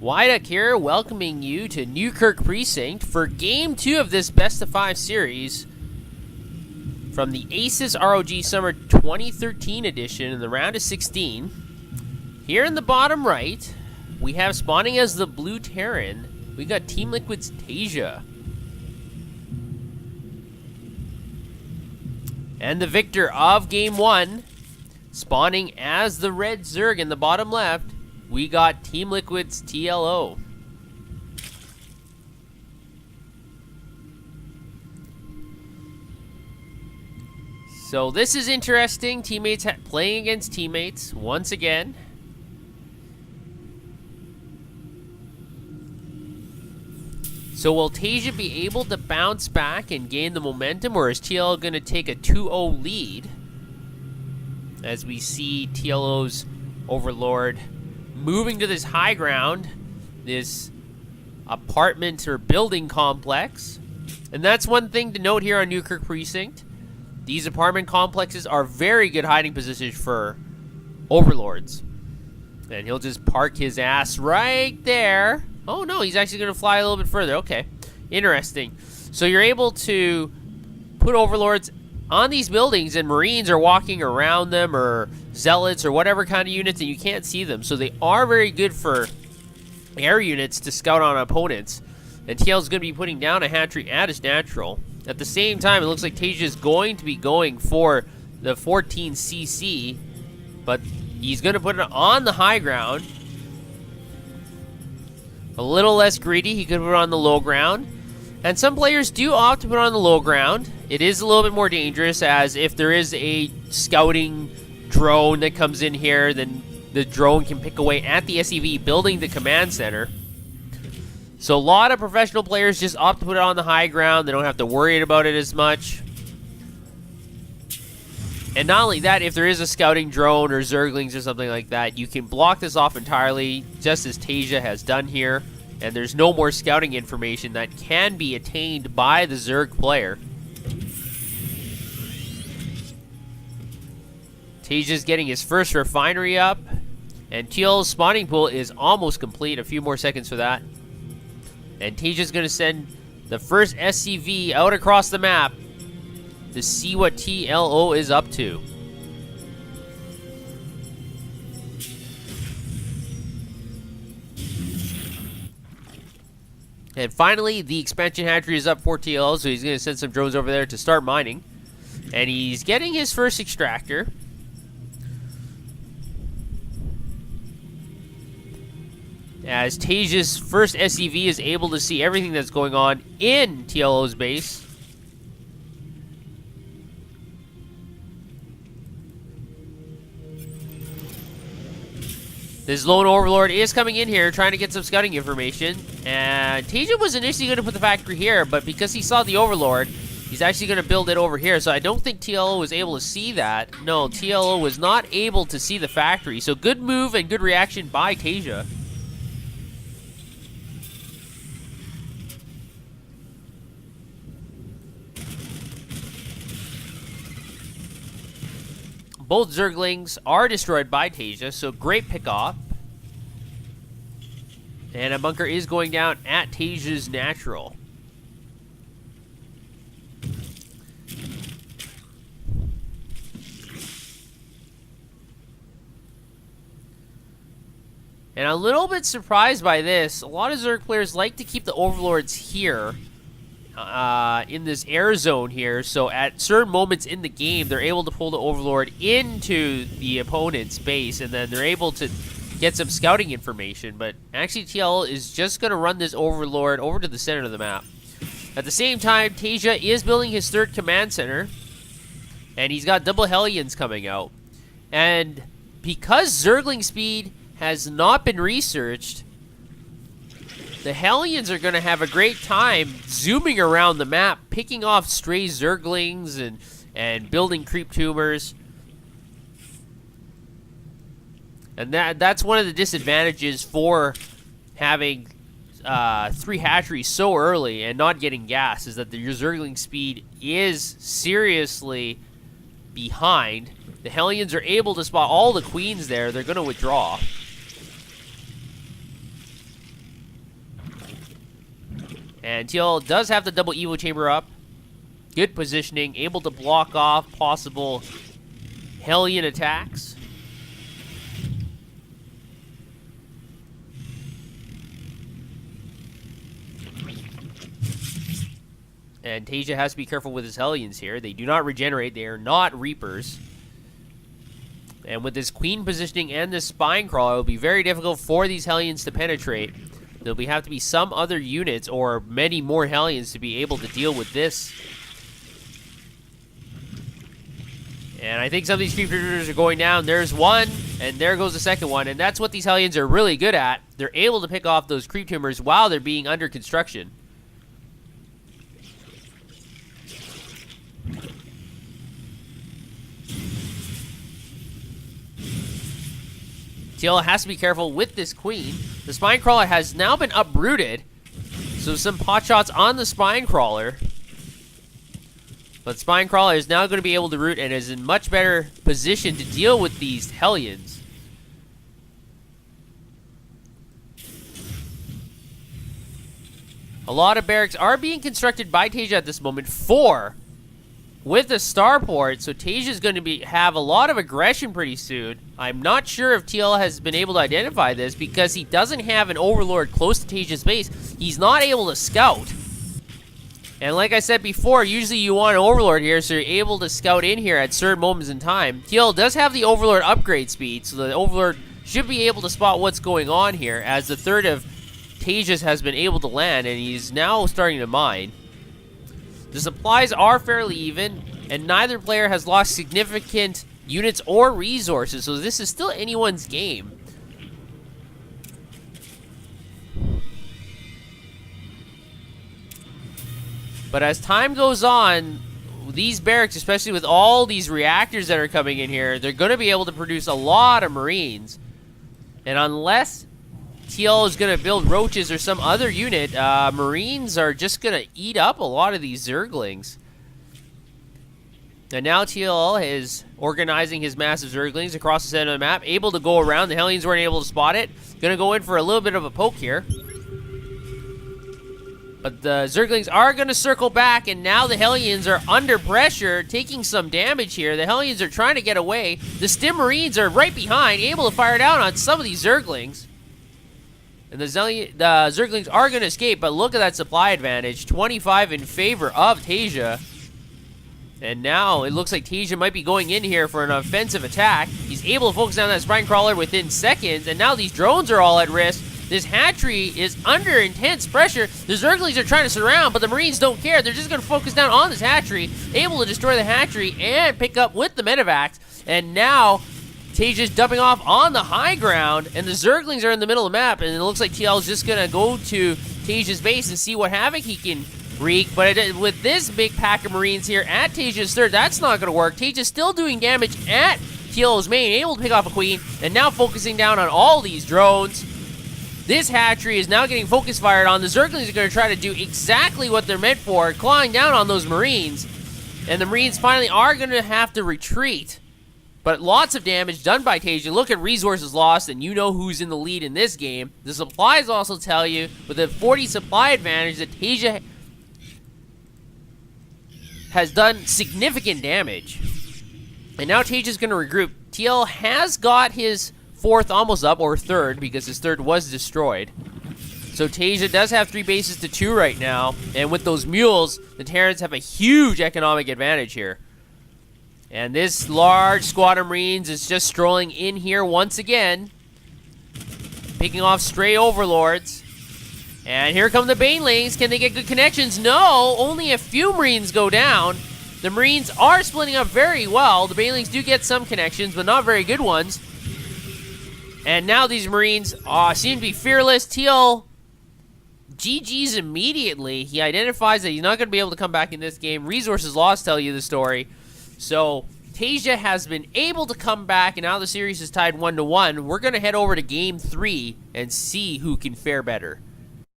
Wyduck here, welcoming you to Newkirk Precinct for Game 2 of this Best of 5 series from the Asus ROG Summer 2013 edition in the round of 16. Here in the bottom right, we have spawning as the Blue Terran, we got Team Liquid's Taeja. And the victor of Game 1, spawning as the Red Zerg in the bottom left, we got Team Liquid's TLO. So this is interesting. Teammates playing against teammates once again. So will Taeja be able to bounce back and gain the momentum, or is TLO going to take a 2-0 lead? As we see TLO's Overlord moving to this high ground, this apartment or building complex. And that's one thing to note here on Newkirk Precinct. These apartment complexes are very good hiding positions for Overlords. And he'll just park his ass right there. Oh no, he's actually going to fly a little bit further. Okay, interesting. So you're able to put Overlords on these buildings, and Marines are walking around them, or Zealots, or whatever kind of units, and you can't see them. So they are very good for air units to scout on opponents. And TL's going to be putting down a hatchery at his natural. At the same time, it looks like Taeja is going to be going for the 14cc, but he's going to put it on the high ground. A little less greedy, he could put it on the low ground. And some players do opt to put it on the low ground. It is a little bit more dangerous, as if there is a scouting drone that comes in here, then the drone can pick away at the SCV building the command center. So a lot of professional players just opt to put it on the high ground. They don't have to worry about it as much. And not only that, if there is a scouting drone or Zerglings or something like that, you can block this off entirely, just as Taeja has done here. And there's no more scouting information that can be attained by the Zerg player. Taeja's getting his first refinery up. And TL's spawning pool is almost complete. A few more seconds for that. And Taeja's going to send the first SCV out across the map to see what TLO is up to. And finally, the expansion hatchery is up for TLO, so he's going to send some drones over there to start mining. And he's getting his first extractor. As Taeja's first SCV is able to see everything that's going on in TLO's base. This lone Overlord is coming in here trying to get some scouting information. And Taeja was initially going to put the factory here, but because he saw the Overlord, he's actually going to build it over here. So I don't think TLO was able to see that. No, TLO was not able to see the factory. So good move and good reaction by Taeja. Both Zerglings are destroyed by Taeja, so great pick-off. And a bunker is going down at Taeja's natural. And I'm a little bit surprised by this. A lot of Zerg players like to keep the Overlords here. In this air zone here, so at certain moments in the game, they're able to pull the Overlord into the opponent's base, and then they're able to get some scouting information. But actually, TL is just going to run this Overlord over to the center of the map. At the same time, Taeja is building his third command center, and he's got double Hellions coming out. And because Zergling speed has not been researched, the Hellions are going to have a great time zooming around the map, picking off stray Zerglings and building creep tumors. And that's one of the disadvantages for having 3 hatcheries so early and not getting gas, is that your Zergling speed is seriously behind. The Hellions are able to spot all the queens there. They're going to withdraw. And TL does have the double Evo Chamber up. Good positioning, able to block off possible Hellion attacks. And Taeja has to be careful with his Hellions here. They do not regenerate. They are not Reapers. And with this Queen positioning and this Spine Crawler, it will be very difficult for these Hellions to penetrate. There'll have to be some other units or many more Hellions to be able to deal with this. And I think some of these creep troopers are going down. There's one, and there goes the second one. And that's what these Hellions are really good at. They're able to pick off those creep tumors while they're being under construction. TL has to be careful with this Queen. The Spine Crawler has now been uprooted. So some pot shots on the Spine Crawler. But Spine Crawler is now going to be able to root and is in much better position to deal with these Hellions. A lot of barracks are being constructed by Taeja at this moment. 4 with the starport, so Taeja is going to have a lot of aggression pretty soon. I'm not sure if TL has been able to identify this because he doesn't have an Overlord close to Taeja's base. He's not able to scout. And like I said before, usually you want an Overlord here, so you're able to scout in here at certain moments in time. TL does have the Overlord upgrade speed, so the Overlord should be able to spot what's going on here, as the third of Taeja's has been able to land, and he's now starting to mine. The supplies are fairly even, and neither player has lost significant units or resources, so this is still anyone's game. But as time goes on, these barracks, especially with all these reactors that are coming in here, they're going to be able to produce a lot of Marines. And unless TL is going to build roaches or some other unit, Marines are just going to eat up a lot of these Zerglings. And now TL is organizing his massive Zerglings across the center of the map, able to go around. The Hellions weren't able to spot it. Going to go in for a little bit of a poke here. But the Zerglings are going to circle back, and now the Hellions are under pressure, taking some damage here. The Hellions are trying to get away. The Stim Marines are right behind, able to fire down on some of these Zerglings. And the Zerglings are going to escape, but look at that supply advantage. 25 in favor of Taeja. And now it looks like Taeja might be going in here for an offensive attack. He's able to focus down that Spine Crawler within seconds, and now these drones are all at risk. This hatchery is under intense pressure. The Zerglings are trying to surround, but the Marines don't care. They're just going to focus down on this hatchery, able to destroy the hatchery and pick up with the medevacs. And now Taeja's dumping off on the high ground, and the Zerglings are in the middle of the map, and it looks like TL is just going to go to Taeja's base and see what havoc he can wreak. But with this big pack of Marines here at Taeja's third, that's not going to work. Taeja's still doing damage at TL's main, able to pick off a Queen, and now focusing down on all these drones. This hatchery is now getting focus fired on. The Zerglings are going to try to do exactly what they're meant for, clawing down on those Marines. And the Marines finally are going to have to retreat. But lots of damage done by Taeja. Look at resources lost, and you know who's in the lead in this game. The supplies also tell you, with a 40 supply advantage, that Taeja has done significant damage. And now Taeja's going to regroup. TL has got his fourth almost up, or third, because his third was destroyed. So Taeja does have 3 bases to 2 right now, and with those mules, the Terrans have a huge economic advantage here. And this large squad of Marines is just strolling in here once again, picking off stray Overlords. And here come the Banelings. Can they get good connections? No, only a few Marines go down. The Marines are splitting up very well. The Banelings do get some connections, but not very good ones. And now these Marines seem to be fearless. TL GG's immediately. He identifies that he's not going to be able to come back in this game. Resources lost tell you the story. So Taeja has been able to come back, and now the series is tied 1-1. We're going to head over to Game 3 and see who can fare better.